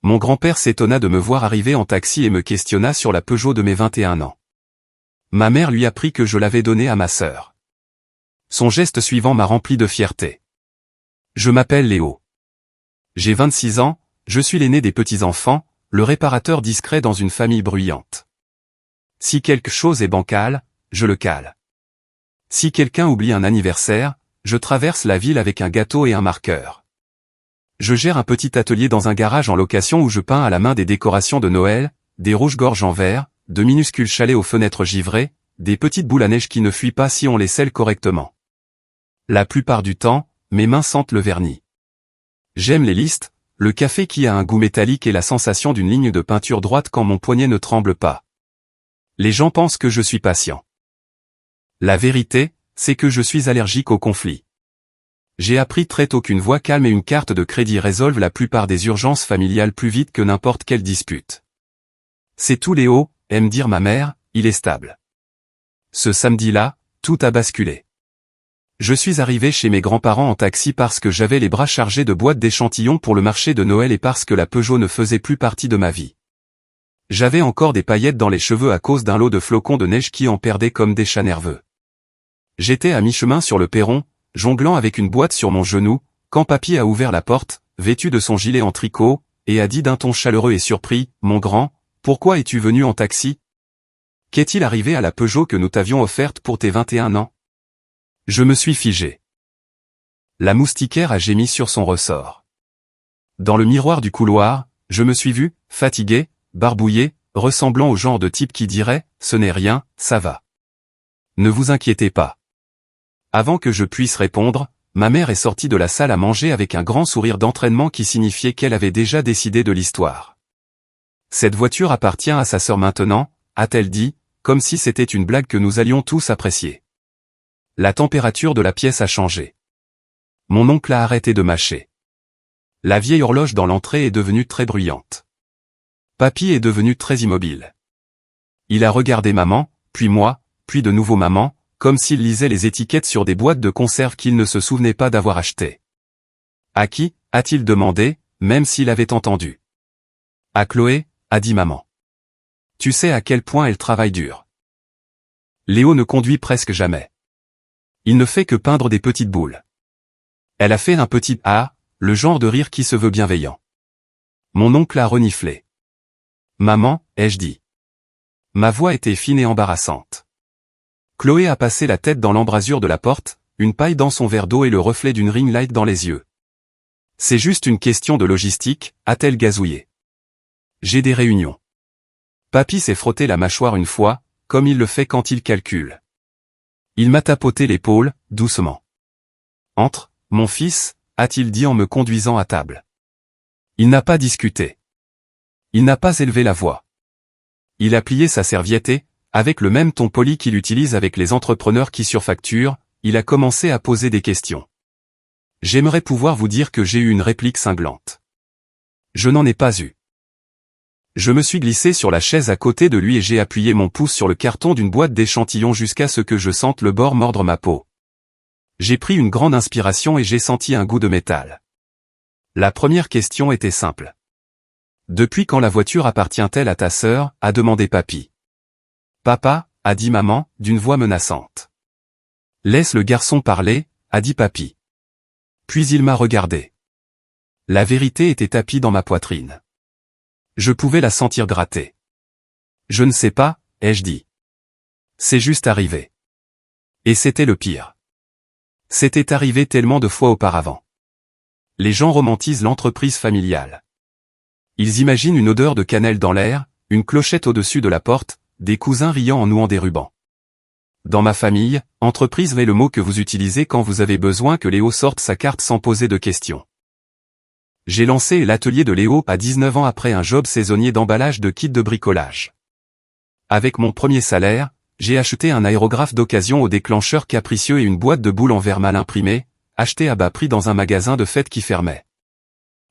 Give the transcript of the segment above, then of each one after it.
Mon grand-père s'étonna de me voir arriver en taxi et me questionna sur la Peugeot de mes 21 ans. Ma mère lui apprit que je l'avais donnée à ma sœur. Son geste suivant m'a rempli de fierté. Je m'appelle Léo. J'ai 26 ans, je suis l'aîné des petits-enfants, le réparateur discret dans une famille bruyante. Si quelque chose est bancal, je le cale. Si quelqu'un oublie un anniversaire, je traverse la ville avec un gâteau et un marqueur. Je gère un petit atelier dans un garage en location où je peins à la main des décorations de Noël, des rouges-gorges en verre, de minuscules chalets aux fenêtres givrées, des petites boules à neige qui ne fuient pas si on les scelle correctement. La plupart du temps, mes mains sentent le vernis. J'aime les listes, le café qui a un goût métallique et la sensation d'une ligne de peinture droite quand mon poignet ne tremble pas. Les gens pensent que je suis patient. La vérité, c'est que je suis allergique au conflit. J'ai appris très tôt qu'une voix calme et une carte de crédit résolvent la plupart des urgences familiales plus vite que n'importe quelle dispute. C'est tout Léo, aime dire ma mère, il est stable. Ce samedi-là, tout a basculé. Je suis arrivé chez mes grands-parents en taxi parce que j'avais les bras chargés de boîtes d'échantillons pour le marché de Noël et parce que la Peugeot ne faisait plus partie de ma vie. J'avais encore des paillettes dans les cheveux à cause d'un lot de flocons de neige qui en perdaient comme des chats nerveux. J'étais à mi-chemin sur le perron, jonglant avec une boîte sur mon genou, quand papy a ouvert la porte, vêtu de son gilet en tricot, et a dit d'un ton chaleureux et surpris, « Mon grand, pourquoi es-tu venu en taxi? Qu'est-il arrivé à la Peugeot que nous t'avions offerte pour tes 21 ans ?» Je me suis figé. La moustiquaire a gémi sur son ressort. Dans le miroir du couloir, je me suis vu, fatigué, barbouillé, ressemblant au genre de type qui dirait « Ce n'est rien, ça va. Ne vous inquiétez pas. » Avant que je puisse répondre, ma mère est sortie de la salle à manger avec un grand sourire d'entraînement qui signifiait qu'elle avait déjà décidé de l'histoire. « Cette voiture appartient à sa sœur maintenant », a-t-elle dit, comme si c'était une blague que nous allions tous apprécier. La température de la pièce a changé. Mon oncle a arrêté de mâcher. La vieille horloge dans l'entrée est devenue très bruyante. Papy est devenu très immobile. Il a regardé maman, puis moi, puis de nouveau maman, comme s'il lisait les étiquettes sur des boîtes de conserve qu'il ne se souvenait pas d'avoir achetées. « À qui ?» a-t-il demandé, même s'il avait entendu. « À Chloé », a dit maman. « Tu sais à quel point elle travaille dur. » Léo ne conduit presque jamais. Il ne fait que peindre des petites boules. Elle a fait un petit « ah », le genre de rire qui se veut bienveillant. Mon oncle a reniflé. « Maman », ai-je dit. Ma voix était fine et embarrassante. Chloé a passé la tête dans l'embrasure de la porte, une paille dans son verre d'eau et le reflet d'une ring light dans les yeux. « C'est juste une question de logistique », a-t-elle gazouillé. « J'ai des réunions. » Papy s'est frotté la mâchoire une fois, comme il le fait quand il calcule. Il m'a tapoté l'épaule, doucement. « Entre, mon fils », a-t-il dit en me conduisant à table. Il n'a pas discuté. Il n'a pas élevé la voix. Il a plié sa serviette et, avec le même ton poli qu'il utilise avec les entrepreneurs qui surfacturent, il a commencé à poser des questions. J'aimerais pouvoir vous dire que j'ai eu une réplique cinglante. Je n'en ai pas eu. Je me suis glissé sur la chaise à côté de lui et j'ai appuyé mon pouce sur le carton d'une boîte d'échantillons jusqu'à ce que je sente le bord mordre ma peau. J'ai pris une grande inspiration et j'ai senti un goût de métal. La première question était simple. Depuis quand la voiture appartient-elle à ta sœur, a demandé papy. Papa, a dit maman, d'une voix menaçante. Laisse le garçon parler, a dit papy. Puis il m'a regardé. La vérité était tapie dans ma poitrine. Je pouvais la sentir gratter. Je ne sais pas, ai-je dit. C'est juste arrivé. Et c'était le pire. C'était arrivé tellement de fois auparavant. Les gens romantisent l'entreprise familiale. Ils imaginent une odeur de cannelle dans l'air, une clochette au-dessus de la porte, des cousins riant en nouant des rubans. Dans ma famille, entreprise est le mot que vous utilisez quand vous avez besoin que Léo sorte sa carte sans poser de questions. J'ai lancé l'atelier de Léo à 19 ans après un job saisonnier d'emballage de kits de bricolage. Avec mon premier salaire, j'ai acheté un aérographe d'occasion au déclencheur capricieux et une boîte de boules en verre mal imprimée, achetée à bas prix dans un magasin de fêtes qui fermait.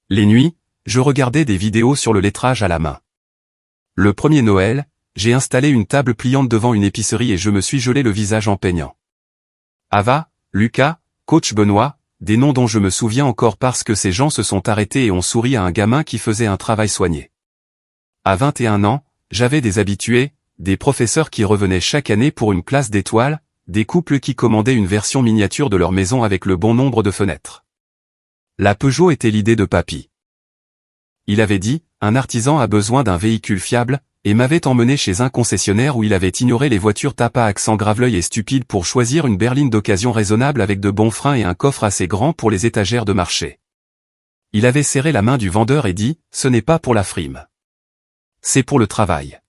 Les nuits, je regardais des vidéos sur le lettrage à la main. Le premier Noël, j'ai installé une table pliante devant une épicerie et je me suis gelé le visage en peignant. Ava, Lucas, coach Benoît, des noms dont je me souviens encore parce que ces gens se sont arrêtés et ont souri à un gamin qui faisait un travail soigné. À 21 ans, j'avais des habitués, des professeurs qui revenaient chaque année pour une classe d'étoiles, des couples qui commandaient une version miniature de leur maison avec le bon nombre de fenêtres. La Peugeot était l'idée de papy. Il avait dit, un artisan a besoin d'un véhicule fiable, et m'avait emmené chez un concessionnaire où il avait ignoré les voitures tapa accent graveleuil et stupide pour choisir une berline d'occasion raisonnable avec de bons freins et un coffre assez grand pour les étagères de marché. Il avait serré la main du vendeur et dit, ce n'est pas pour la frime. C'est pour le travail.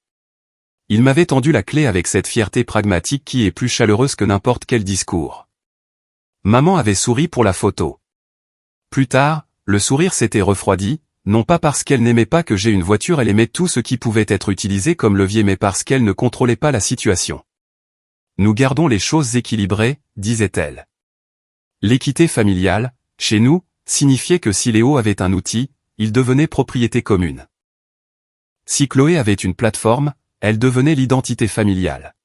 Il m'avait tendu la clé avec cette fierté pragmatique qui est plus chaleureuse que n'importe quel discours. Maman avait souri pour la photo. Plus tard, le sourire s'était refroidi, non pas parce qu'elle n'aimait pas que j'aie une voiture, elle aimait tout ce qui pouvait être utilisé comme levier mais parce qu'elle ne contrôlait pas la situation. Nous gardons les choses équilibrées, disait-elle. L'équité familiale, chez nous, signifiait que si Léo avait un outil, il devenait propriété commune. Si Chloé avait une plateforme, elle devenait l'identité familiale.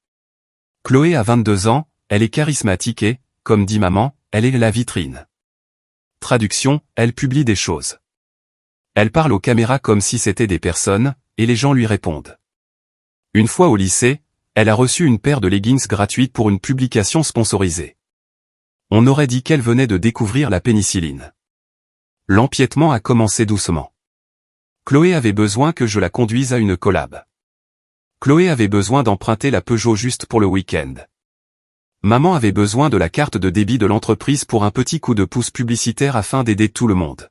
Chloé a 22 ans, elle est charismatique et, comme dit maman, elle est la vitrine. Traduction, elle publie des choses. Elle parle aux caméras comme si c'était des personnes, et les gens lui répondent. Une fois au lycée, elle a reçu une paire de leggings gratuites pour une publication sponsorisée. On aurait dit qu'elle venait de découvrir la pénicilline. L'empiètement a commencé doucement. Chloé avait besoin que je la conduise à une collab. Chloé avait besoin d'emprunter la Peugeot juste pour le week-end. Maman avait besoin de la carte de débit de l'entreprise pour un petit coup de pouce publicitaire afin d'aider tout le monde.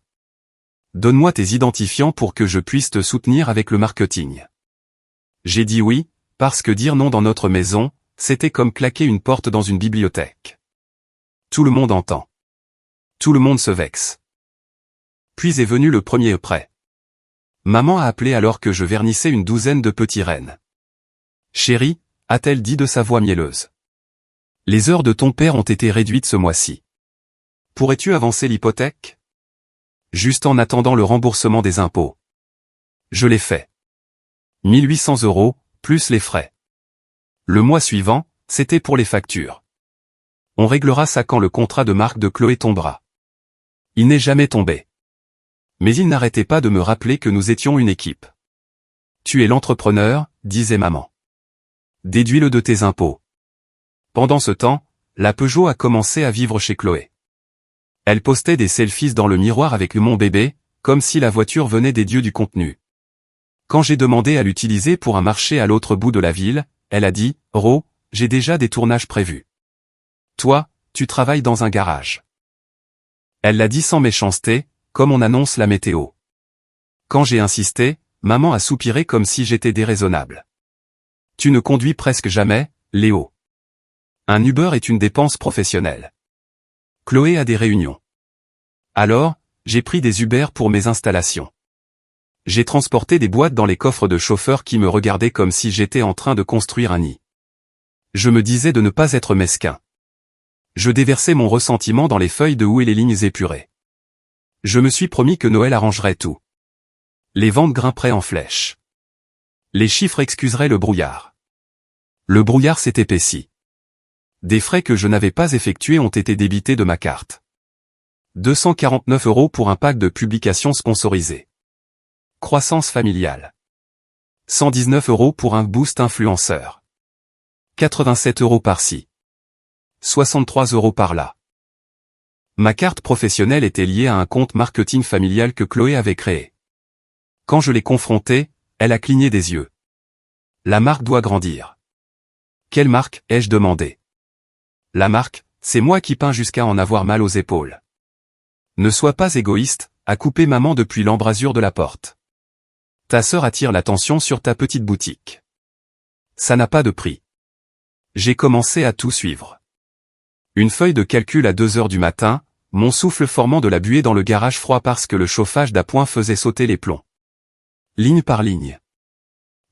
Donne-moi tes identifiants pour que je puisse te soutenir avec le marketing. J'ai dit oui, parce que dire non dans notre maison, c'était comme claquer une porte dans une bibliothèque. Tout le monde entend. Tout le monde se vexe. Puis est venu le premier prêt. Maman a appelé alors que je vernissais une douzaine de petits rennes. Chérie, a-t-elle dit de sa voix mielleuse. Les heures de ton père ont été réduites ce mois-ci. Pourrais-tu avancer l'hypothèque? Juste en attendant le remboursement des impôts. Je l'ai fait. 1800 €, plus les frais. Le mois suivant, c'était pour les factures. On réglera ça quand le contrat de marque de Chloé tombera. Il n'est jamais tombé. Mais il n'arrêtait pas de me rappeler que nous étions une équipe. Tu es l'entrepreneur, disait maman. Déduis-le de tes impôts. Pendant ce temps, la Peugeot a commencé à vivre chez Chloé. Elle postait des selfies dans le miroir avec mon bébé, comme si la voiture venait des dieux du contenu. Quand j'ai demandé à l'utiliser pour un marché à l'autre bout de la ville, elle a dit, « Ro, j'ai déjà des tournages prévus. Toi, tu travailles dans un garage. » Elle l'a dit sans méchanceté, comme on annonce la météo. Quand j'ai insisté, maman a soupiré comme si j'étais déraisonnable. « Tu ne conduis presque jamais, Léo. Un Uber est une dépense professionnelle. Chloé a des réunions. Alors, j'ai pris des Uber pour mes installations. J'ai transporté des boîtes dans les coffres de chauffeurs qui me regardaient comme si j'étais en train de construire un nid. Je me disais de ne pas être mesquin. Je déversais mon ressentiment dans les feuilles de houx et les lignes épurées. Je me suis promis que Noël arrangerait tout. Les ventes grimperaient en flèche. Les chiffres excuseraient le brouillard. Le brouillard s'est épaissi. Des frais que je n'avais pas effectués ont été débités de ma carte. 249 € pour un pack de publications sponsorisées. Croissance familiale. 119 € pour un boost influenceur. 87 € par-ci. 63 € par-là. Ma carte professionnelle était liée à un compte marketing familial que Chloé avait créé. Quand je l'ai confrontée, elle a cligné des yeux. La marque doit grandir. Quelle marque, ai-je demandé. La marque, c'est moi qui peins jusqu'à en avoir mal aux épaules. Ne sois pas égoïste, a coupé maman depuis l'embrasure de la porte. Ta sœur attire l'attention sur ta petite boutique. Ça n'a pas de prix. J'ai commencé à tout suivre. Une feuille de calcul à 2 heures du matin, mon souffle formant de la buée dans le garage froid parce que le chauffage d'appoint faisait sauter les plombs. Ligne par ligne.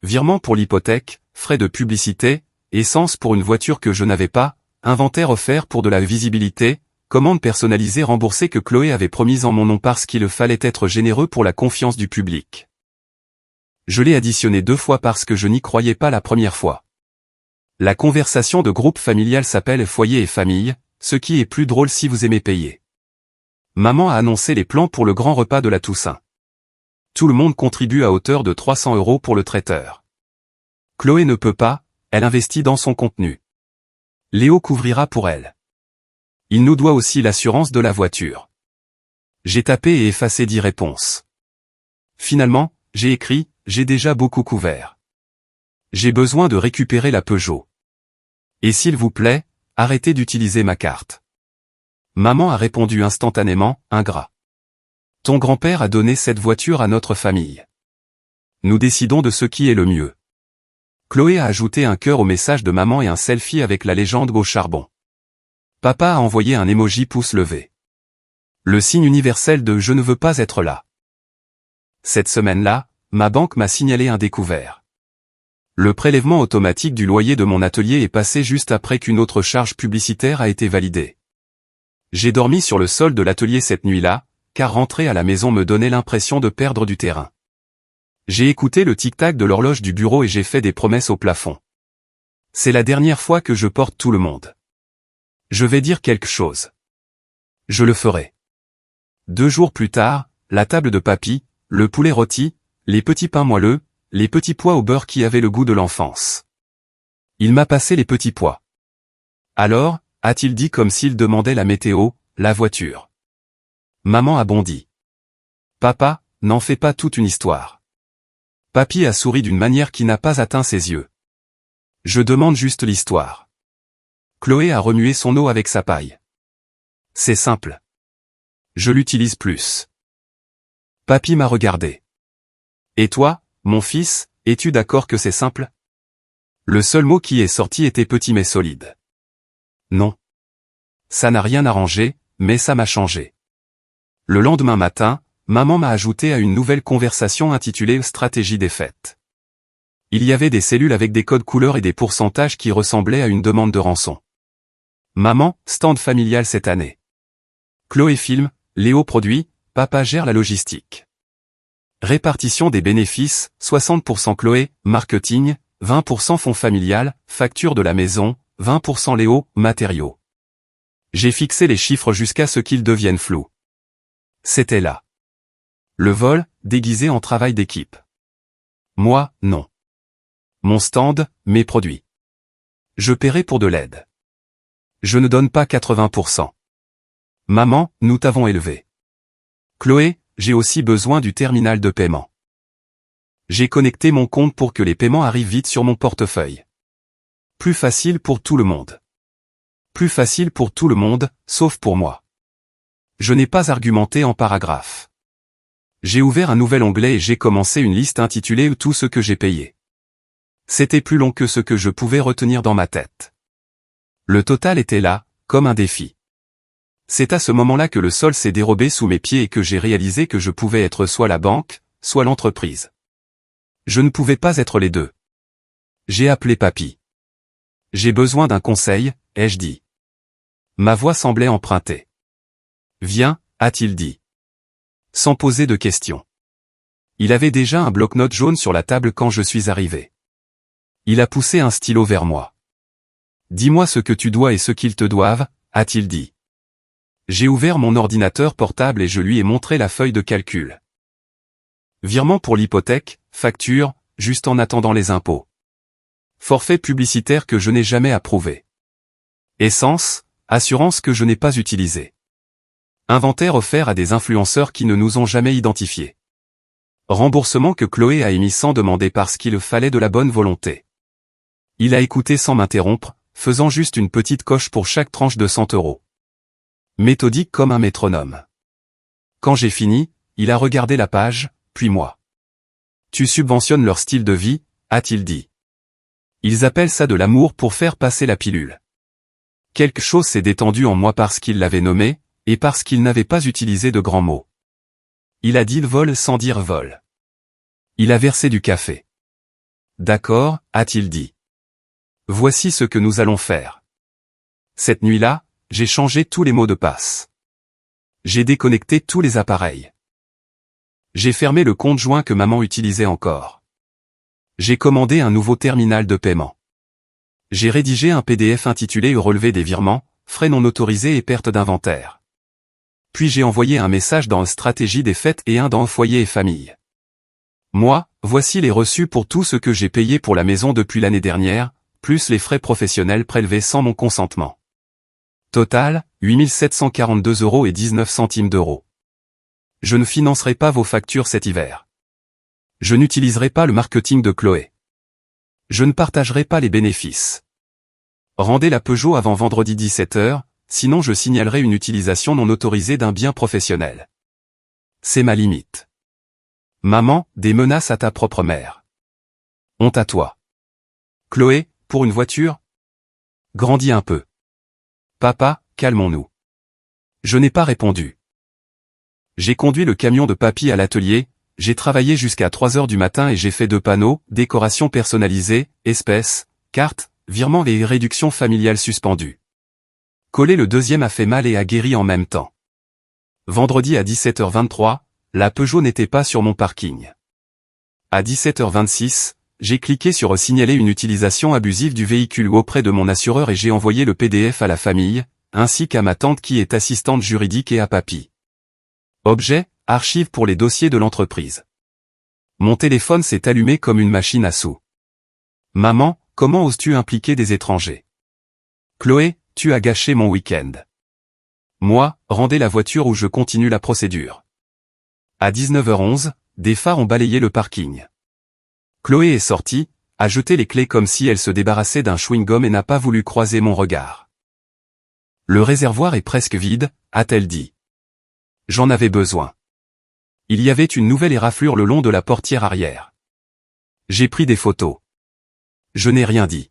Virement pour l'hypothèque, frais de publicité, essence pour une voiture que je n'avais pas, inventaire offert pour de la visibilité, commande personnalisée remboursée que Chloé avait promise en mon nom parce qu'il fallait être généreux pour la confiance du public. Je l'ai additionné 2 fois parce que je n'y croyais pas la première fois. La conversation de groupe familial s'appelle foyer et famille, ce qui est plus drôle si vous aimez payer. Maman a annoncé les plans pour le grand repas de la Toussaint. Tout le monde contribue à hauteur de 300 € pour le traiteur. Chloé ne peut pas, elle investit dans son contenu. Léo couvrira pour elle. Il nous doit aussi l'assurance de la voiture. J'ai tapé et effacé 10 réponses. Finalement, j'ai écrit, j'ai déjà beaucoup couvert. J'ai besoin de récupérer la Peugeot. Et s'il vous plaît, arrêtez d'utiliser ma carte. Maman a répondu instantanément, ingrat. Ton grand-père a donné cette voiture à notre famille. Nous décidons de ce qui est le mieux. Chloé a ajouté un cœur au message de maman et un selfie avec la légende au charbon. Papa a envoyé un emoji pouce levé. Le signe universel de « je ne veux pas être là ». Cette semaine-là, ma banque m'a signalé un découvert. Le prélèvement automatique du loyer de mon atelier est passé juste après qu'une autre charge publicitaire a été validée. J'ai dormi sur le sol de l'atelier cette nuit-là, car rentrer à la maison me donnait l'impression de perdre du terrain. J'ai écouté le tic-tac de l'horloge du bureau et j'ai fait des promesses au plafond. C'est la dernière fois que je porte tout le monde. Je vais dire quelque chose. Je le ferai. 2 jours plus tard, la table de papy, le poulet rôti, les petits pains moelleux, les petits pois au beurre qui avaient le goût de l'enfance. Il m'a passé les petits pois. Alors, a-t-il dit comme s'il demandait la météo, la voiture. Maman a bondi. Papa, n'en fais pas toute une histoire. Papy a souri d'une manière qui n'a pas atteint ses yeux. Je demande juste l'histoire. Chloé a remué son eau avec sa paille. C'est simple. Je l'utilise plus. Papy m'a regardé. Et toi, mon fils, es-tu d'accord que c'est simple? Le seul mot qui est sorti était petit mais solide. Non. Ça n'a rien arrangé, mais ça m'a changé. Le lendemain matin, maman m'a ajouté à une nouvelle conversation intitulée « Stratégie des fêtes ». Il y avait des cellules avec des codes couleurs et des pourcentages qui ressemblaient à une demande de rançon. Maman, stand familial cette année. Chloé filme, Léo produit, papa gère la logistique. Répartition des bénéfices, 60% Chloé, marketing, 20% fonds familial, facture de la maison, 20% Léo, matériaux. J'ai fixé les chiffres jusqu'à ce qu'ils deviennent flous. C'était là. Le vol, déguisé en travail d'équipe. Moi, non. Mon stand, mes produits. Je paierai pour de l'aide. Je ne donne pas 80%. Maman, nous t'avons élevé. Chloé, j'ai aussi besoin du terminal de paiement. J'ai connecté mon compte pour que les paiements arrivent vite sur mon portefeuille. Plus facile pour tout le monde. Plus facile pour tout le monde, sauf pour moi. Je n'ai pas argumenté en paragraphe. J'ai ouvert un nouvel onglet et j'ai commencé une liste intitulée « Tout ce que j'ai payé ». C'était plus long que ce que je pouvais retenir dans ma tête. Le total était là, comme un défi. C'est à ce moment-là que le sol s'est dérobé sous mes pieds et que j'ai réalisé que je pouvais être soit la banque, soit l'entreprise. Je ne pouvais pas être les deux. J'ai appelé papy. J'ai besoin d'un conseil, ai-je dit. Ma voix semblait empruntée. Viens, a-t-il dit. Sans poser de questions. Il avait déjà un bloc-notes jaune sur la table quand je suis arrivé. Il a poussé un stylo vers moi. Dis-moi ce que tu dois et ce qu'ils te doivent, a-t-il dit. J'ai ouvert mon ordinateur portable et je lui ai montré la feuille de calcul. Virement pour l'hypothèque, facture, juste en attendant les impôts. Forfait publicitaire que je n'ai jamais approuvé. Essence, assurance que je n'ai pas utilisée. Inventaire offert à des influenceurs qui ne nous ont jamais identifiés. Remboursement que Chloé a émis sans demander parce qu'il fallait de la bonne volonté. Il a écouté sans m'interrompre, faisant juste une petite coche pour chaque tranche de 100 €. Méthodique comme un métronome. Quand j'ai fini, il a regardé la page, puis moi. Tu subventionnes leur style de vie, a-t-il dit. Ils appellent ça de l'amour pour faire passer la pilule. Quelque chose s'est détendu en moi parce qu'il l'avait nommé, et parce qu'il n'avait pas utilisé de grands mots. Il a dit le vol sans dire vol. Il a versé du café. D'accord, a-t-il dit. Voici ce que nous allons faire. Cette nuit-là, j'ai changé tous les mots de passe. J'ai déconnecté tous les appareils. J'ai fermé le compte joint que maman utilisait encore. J'ai commandé un nouveau terminal de paiement. J'ai rédigé un PDF intitulé « Relevé des virements, frais non autorisés et perte d'inventaire ». Puis j'ai envoyé un message dans Stratégie des fêtes et un dans Foyer et famille. Moi, voici les reçus pour tout ce que j'ai payé pour la maison depuis l'année dernière, plus les frais professionnels prélevés sans mon consentement. Total, 8 742,19 €. Je ne financerai pas vos factures cet hiver. Je n'utiliserai pas le marketing de Chloé. Je ne partagerai pas les bénéfices. Rendez la Peugeot avant vendredi 17 h, sinon je signalerai une utilisation non autorisée d'un bien professionnel. C'est ma limite. Maman, des menaces à ta propre mère. Honte à toi. Chloé, pour une voiture? Grandis un peu. Papa, calmons-nous. Je n'ai pas répondu. J'ai conduit le camion de papy à l'atelier, j'ai travaillé jusqu'à 3 h du matin et j'ai fait 2 panneaux, décorations personnalisées, espèces, cartes, virements et réductions familiales suspendues. Coller le deuxième a fait mal et a guéri en même temps. Vendredi à 17 h 23, la Peugeot n'était pas sur mon parking. À 17 h 26, j'ai cliqué sur signaler une utilisation abusive du véhicule auprès de mon assureur et j'ai envoyé le PDF à la famille, ainsi qu'à ma tante qui est assistante juridique et à papy. Objet, archive pour les dossiers de l'entreprise. Mon téléphone s'est allumé comme une machine à sous. Maman, comment oses-tu impliquer des étrangers? Chloé, tu as gâché mon week-end. Moi, rendez la voiture ou je continue la procédure. À 19 h 11, des phares ont balayé le parking. Chloé est sortie, a jeté les clés comme si elle se débarrassait d'un chewing-gum et n'a pas voulu croiser mon regard. Le réservoir est presque vide, a-t-elle dit. J'en avais besoin. Il y avait une nouvelle éraflure le long de la portière arrière. J'ai pris des photos. Je n'ai rien dit.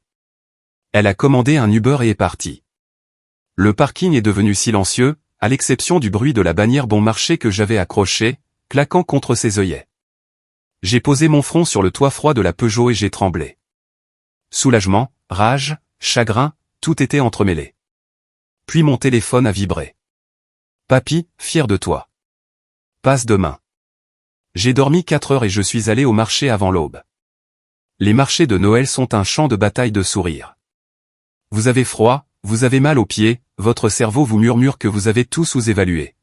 Elle a commandé un Uber et est partie. Le parking est devenu silencieux, à l'exception du bruit de la bannière bon marché que j'avais accrochée, claquant contre ses œillets. J'ai posé mon front sur le toit froid de la Peugeot et j'ai tremblé. Soulagement, rage, chagrin, tout était entremêlé. Puis mon téléphone a vibré. Papy, fier de toi. Passe demain. J'ai dormi 4 heures et je suis allé au marché avant l'aube. Les marchés de Noël sont un champ de bataille de sourires. Vous avez froid, vous avez mal aux pieds, votre cerveau vous murmure que vous avez tout sous-évalué.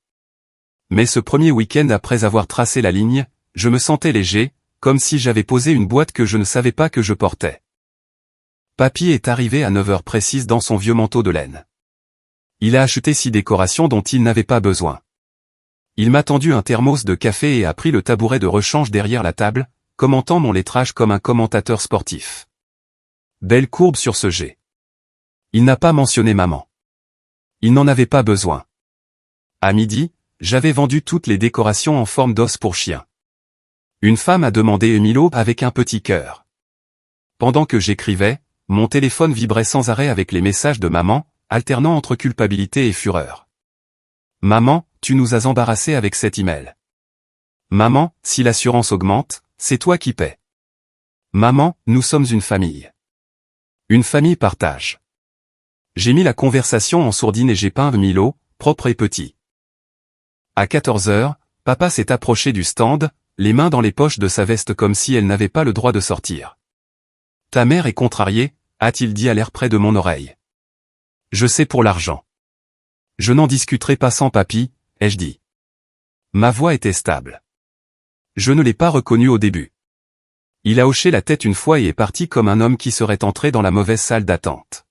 Mais ce premier week-end après avoir tracé la ligne, je me sentais léger, comme si j'avais posé une boîte que je ne savais pas que je portais. Papy est arrivé à 9 h précises dans son vieux manteau de laine. Il a acheté 6 décorations dont il n'avait pas besoin. Il m'a tendu un thermos de café et a pris le tabouret de rechange derrière la table, commentant mon lettrage comme un commentateur sportif. Belle courbe sur ce jet. Il n'a pas mentionné maman. Il n'en avait pas besoin. À midi, j'avais vendu toutes les décorations en forme d'os pour chien. Une femme a demandé Emilo avec un petit cœur. Pendant que j'écrivais, mon téléphone vibrait sans arrêt avec les messages de maman, alternant entre culpabilité et fureur. Maman, tu nous as embarrassés avec cet email. Maman, si l'assurance augmente, c'est toi qui paies. Maman, nous sommes une famille. Une famille partage. J'ai mis la conversation en sourdine et j'ai peint Milo, propre et petit. À 14 h, papa s'est approché du stand, les mains dans les poches de sa veste comme si elle n'avait pas le droit de sortir. Ta mère est contrariée, a-t-il dit à l'air près de mon oreille. Je sais pour l'argent. Je n'en discuterai pas sans papy, ai-je dit. Ma voix était stable. Je ne l'ai pas reconnu au début. Il a hoché la tête une fois et est parti comme un homme qui serait entré dans la mauvaise salle d'attente.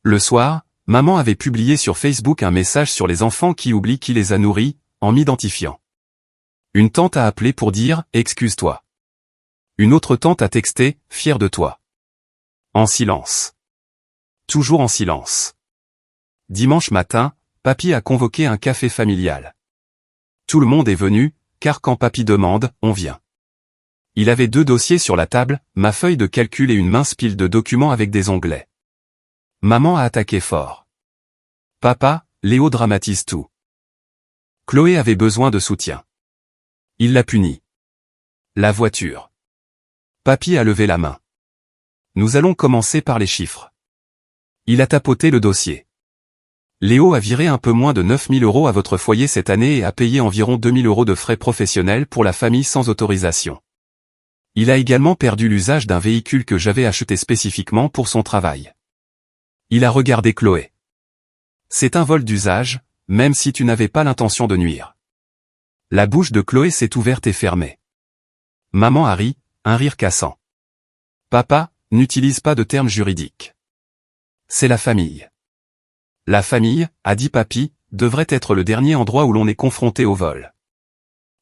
Le soir, maman avait publié sur Facebook un message sur les enfants qui oublient qui les a nourris, en m'identifiant. Une tante a appelé pour dire « Excuse-toi ». Une autre tante a texté « Fier de toi ». En silence. Toujours en silence. Dimanche matin, papy a convoqué un café familial. Tout le monde est venu, car quand papy demande, on vient. Il avait 2 dossiers sur la table, ma feuille de calcul et une mince pile de documents avec des onglets. Maman a attaqué fort. Papa, Léo dramatise tout. Chloé avait besoin de soutien. Il l'a puni. La voiture. Papy a levé la main. Nous allons commencer par les chiffres. Il a tapoté le dossier. Léo a viré un peu moins de 9 000 € à votre foyer cette année et a payé environ 2 000 € de frais professionnels pour la famille sans autorisation. Il a également perdu l'usage d'un véhicule que j'avais acheté spécifiquement pour son travail. Il a regardé Chloé. C'est un vol d'usage, même si tu n'avais pas l'intention de nuire. La bouche de Chloé s'est ouverte et fermée. Maman a ri, un rire cassant. Papa, n'utilise pas de termes juridiques. C'est la famille. La famille, a dit papy, devrait être le dernier endroit où l'on est confronté au vol.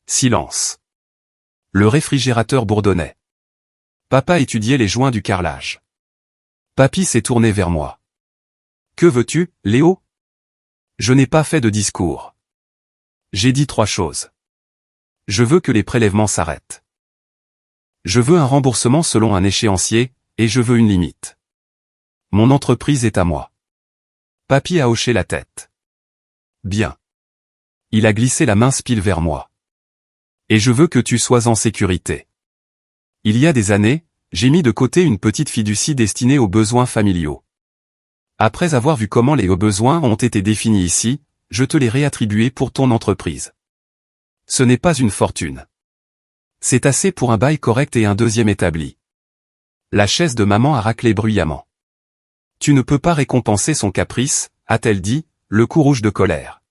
Silence. Le réfrigérateur bourdonnait. Papa étudiait les joints du carrelage. Papy s'est tourné vers moi. Que veux-tu, Léo? Je n'ai pas fait de discours. J'ai dit 3 choses. Je veux que les prélèvements s'arrêtent. Je veux un remboursement selon un échéancier, et je veux une limite. Mon entreprise est à moi. Papy a hoché la tête. Bien. Il a glissé la mince pile vers moi. Et je veux que tu sois en sécurité. Il y a des années, j'ai mis de côté une petite fiducie destinée aux besoins familiaux. Après avoir vu comment les besoins ont été définis ici, je te les réattribué pour ton entreprise. Ce n'est pas une fortune. C'est assez pour un bail correct et un deuxième établi. La chaise de maman a raclé bruyamment. Tu ne peux pas récompenser son caprice, a-t-elle dit, le cou rouge de colère.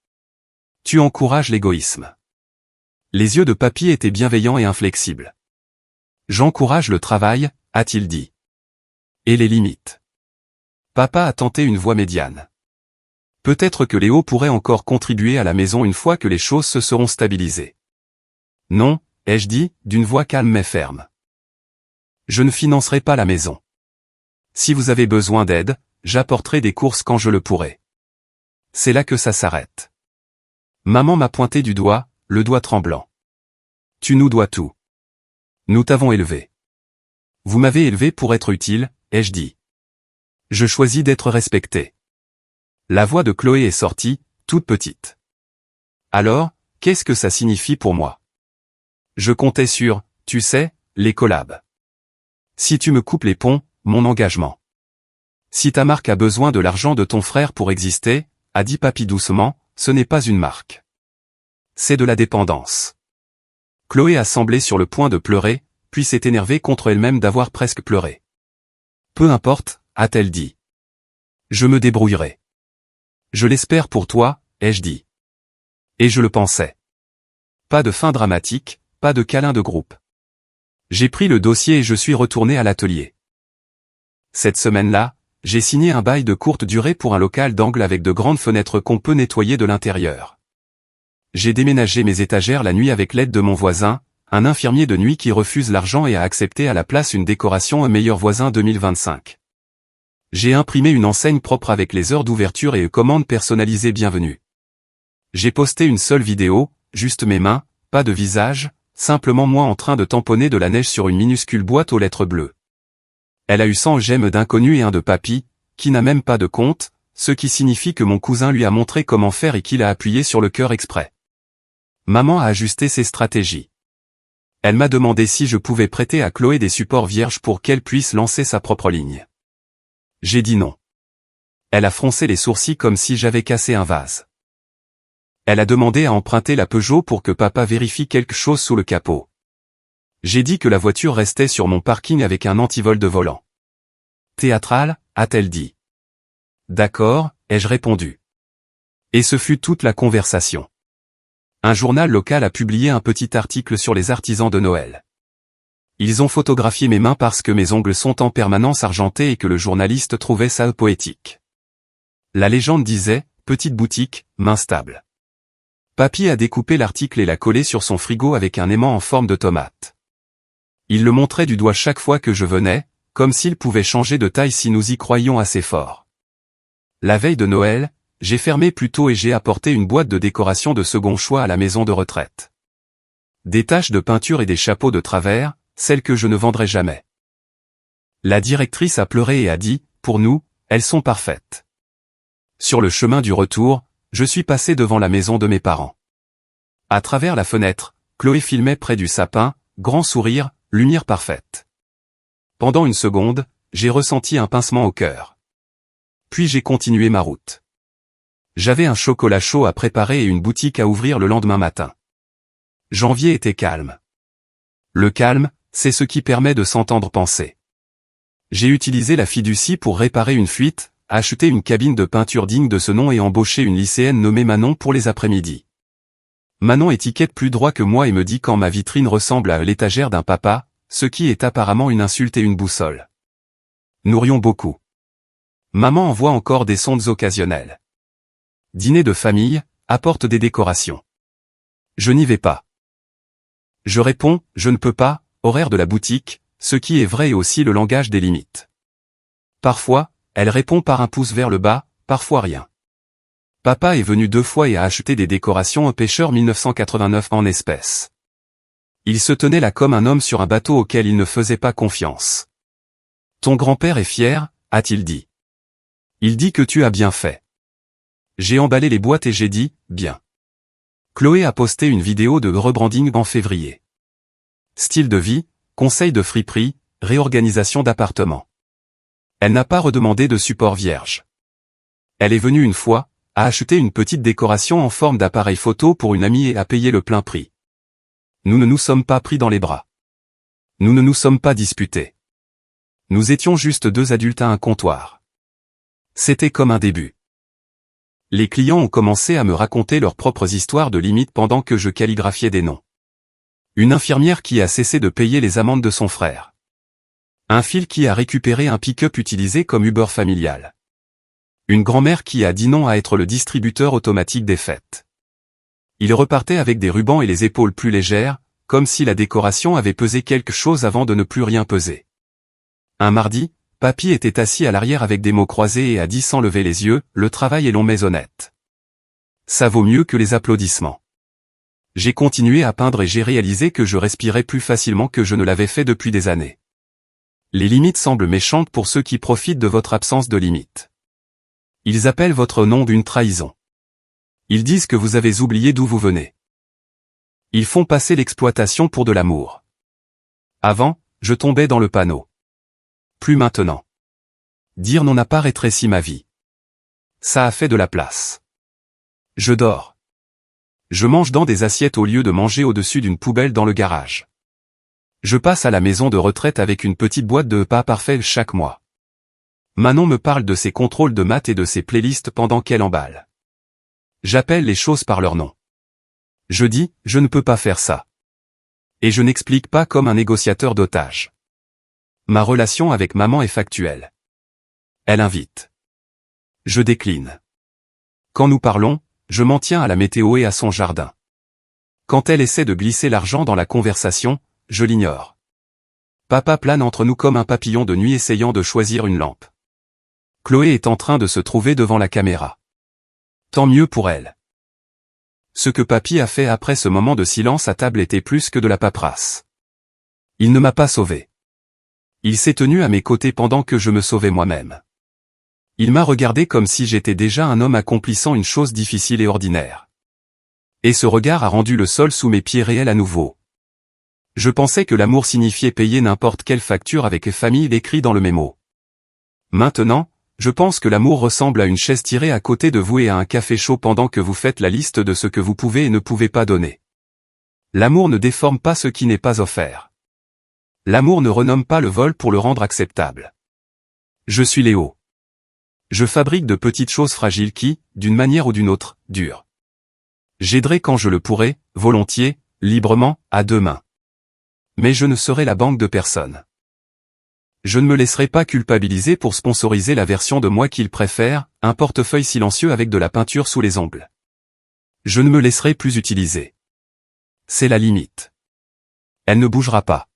Tu encourages l'égoïsme. Les yeux de papy étaient bienveillants et inflexibles. J'encourage le travail, a-t-il dit. Et les limites. Papa a tenté une voix médiane. Peut-être que Léo pourrait encore contribuer à la maison une fois que les choses se seront stabilisées. Non, ai-je dit, d'une voix calme mais ferme. Je ne financerai pas la maison. Si vous avez besoin d'aide, j'apporterai des courses quand je le pourrai. C'est là que ça s'arrête. Maman m'a pointé du doigt, le doigt tremblant. Tu nous dois tout. Nous t'avons élevé. Vous m'avez élevé pour être utile, ai-je dit. Je choisis d'être respecté. La voix de Chloé est sortie, toute petite. Alors, qu'est-ce que ça signifie pour moi? Je comptais sur, tu sais, les collabs. Si tu me coupes les ponts, mon engagement. Si ta marque a besoin de l'argent de ton frère pour exister, a dit papy doucement, ce n'est pas une marque. C'est de la dépendance. Chloé a semblé sur le point de pleurer, puis s'est énervée contre elle-même d'avoir presque pleuré. Peu importe, a-t-elle dit. Je me débrouillerai. Je l'espère pour toi, ai-je dit. Et je le pensais. Pas de fin dramatique, pas de câlin de groupe. J'ai pris le dossier et je suis retourné à l'atelier. Cette semaine-là, j'ai signé un bail de courte durée pour un local d'angle avec de grandes fenêtres qu'on peut nettoyer de l'intérieur. J'ai déménagé mes étagères la nuit avec l'aide de mon voisin, un infirmier de nuit qui refuse l'argent et a accepté à la place une décoration Un meilleur voisin 2025. J'ai imprimé une enseigne propre avec les heures d'ouverture et commandes personnalisées bienvenue. J'ai posté une seule vidéo, juste mes mains, pas de visage, simplement moi en train de tamponner de la neige sur une minuscule boîte aux lettres bleues. Elle a eu 100 j'aime d'inconnus et un de papy, qui n'a même pas de compte, ce qui signifie que mon cousin lui a montré comment faire et qu'il a appuyé sur le cœur exprès. Maman a ajusté ses stratégies. Elle m'a demandé si je pouvais prêter à Chloé des supports vierges pour qu'elle puisse lancer sa propre ligne. J'ai dit non. Elle a froncé les sourcils comme si j'avais cassé un vase. Elle a demandé à emprunter la Peugeot pour que papa vérifie quelque chose sous le capot. J'ai dit que la voiture restait sur mon parking avec un antivol de volant. Théâtrale, a-t-elle dit. D'accord, ai-je répondu. Et ce fut toute la conversation. Un journal local a publié un petit article sur les artisans de Noël. Ils ont photographié mes mains parce que mes ongles sont en permanence argentés et que le journaliste trouvait ça poétique. La légende disait, petite boutique, main stable. Papy a découpé l'article et l'a collé sur son frigo avec un aimant en forme de tomate. Il le montrait du doigt chaque fois que je venais, comme s'il pouvait changer de taille si nous y croyions assez fort. La veille de Noël, j'ai fermé plus tôt et j'ai apporté une boîte de décoration de second choix à la maison de retraite. Des taches de peinture et des chapeaux de travers, celles que je ne vendrai jamais. La directrice a pleuré et a dit, pour nous, elles sont parfaites. Sur le chemin du retour, je suis passé devant la maison de mes parents. À travers la fenêtre, Chloé filmait près du sapin, grand sourire, lumière parfaite. Pendant une seconde, j'ai ressenti un pincement au cœur. Puis j'ai continué ma route. J'avais un chocolat chaud à préparer et une boutique à ouvrir le lendemain matin. Janvier était calme. Le calme, c'est ce qui permet de s'entendre penser. J'ai utilisé la fiducie pour réparer une fuite, acheter une cabine de peinture digne de ce nom et embaucher une lycéenne nommée Manon pour les après-midi. Manon étiquette plus droit que moi et me dit quand ma vitrine ressemble à l'étagère d'un papa, ce qui est apparemment une insulte et une boussole. Nous rions beaucoup. Maman envoie encore des sondes occasionnelles. Dîner de famille, apporte des décorations. Je n'y vais pas. Je réponds, je ne peux pas, horaire de la boutique, ce qui est vrai et aussi le langage des limites. Parfois, elle répond par un pouce vers le bas, parfois rien. Papa est venu 2 fois et a acheté des décorations au pêcheur 1989 en espèces. Il se tenait là comme un homme sur un bateau auquel il ne faisait pas confiance. Ton grand-père est fier, a-t-il dit. Il dit que tu as bien fait. J'ai emballé les boîtes et j'ai dit, bien. Chloé a posté une vidéo de rebranding en février. Style de vie, conseil de friperie, réorganisation d'appartement. Elle n'a pas redemandé de support vierge. Elle est venue une fois, a acheté une petite décoration en forme d'appareil photo pour une amie et a payé le plein prix. Nous ne nous sommes pas pris dans les bras. Nous ne nous sommes pas disputés. Nous étions juste 2 adultes à un comptoir. C'était comme un début. Les clients ont commencé à me raconter leurs propres histoires de limites pendant que je calligraphiais des noms. Une infirmière qui a cessé de payer les amendes de son frère. Un fil qui a récupéré un pick-up utilisé comme Uber familial. Une grand-mère qui a dit non à être le distributeur automatique des fêtes. Il repartait avec des rubans et les épaules plus légères, comme si la décoration avait pesé quelque chose avant de ne plus rien peser. Un mardi, papy était assis à l'arrière avec des mots croisés et a dit sans lever les yeux, le travail est long mais honnête. Ça vaut mieux que les applaudissements. J'ai continué à peindre et j'ai réalisé que je respirais plus facilement que je ne l'avais fait depuis des années. Les limites semblent méchantes pour ceux qui profitent de votre absence de limites. Ils appellent votre nom d'une trahison. Ils disent que vous avez oublié d'où vous venez. Ils font passer l'exploitation pour de l'amour. Avant, je tombais dans le panneau. Plus maintenant. Dire non n'a pas rétréci ma vie. Ça a fait de la place. Je dors. Je mange dans des assiettes au lieu de manger au-dessus d'une poubelle dans le garage. Je passe à la maison de retraite avec une petite boîte de pas parfaits chaque mois. Manon me parle de ses contrôles de maths et de ses playlists pendant qu'elle emballe. J'appelle les choses par leur nom. Je dis, je ne peux pas faire ça. Et je n'explique pas comme un négociateur d'otages. Ma relation avec maman est factuelle. Elle invite. Je décline. Quand nous parlons, je m'en tiens à la météo et à son jardin. Quand elle essaie de glisser l'argent dans la conversation, je l'ignore. Papa plane entre nous comme un papillon de nuit essayant de choisir une lampe. Chloé est en train de se trouver devant la caméra. Tant mieux pour elle. Ce que papy a fait après ce moment de silence à table était plus que de la paperasse. Il ne m'a pas sauvé. Il s'est tenu à mes côtés pendant que je me sauvais moi-même. Il m'a regardé comme si j'étais déjà un homme accomplissant une chose difficile et ordinaire. Et ce regard a rendu le sol sous mes pieds réel à nouveau. Je pensais que l'amour signifiait payer n'importe quelle facture avec famille écrit dans le mémo. Maintenant, je pense que l'amour ressemble à une chaise tirée à côté de vous et à un café chaud pendant que vous faites la liste de ce que vous pouvez et ne pouvez pas donner. L'amour ne déforme pas ce qui n'est pas offert. L'amour ne renomme pas le vol pour le rendre acceptable. Je suis Léo. Je fabrique de petites choses fragiles qui, d'une manière ou d'une autre, durent. J'aiderai quand je le pourrai, volontiers, librement, à 2 mains. Mais je ne serai la banque de personne. Je ne me laisserai pas culpabiliser pour sponsoriser la version de moi qu'il préfère, un portefeuille silencieux avec de la peinture sous les ongles. Je ne me laisserai plus utiliser. C'est la limite. Elle ne bougera pas.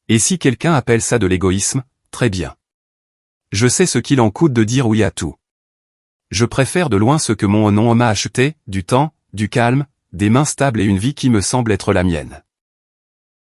Et si quelqu'un appelle ça de l'égoïsme, très bien. Je sais ce qu'il en coûte de dire oui à tout. Je préfère de loin ce que mon nom m'a acheté, du temps, du calme, des mains stables et une vie qui me semble être la mienne.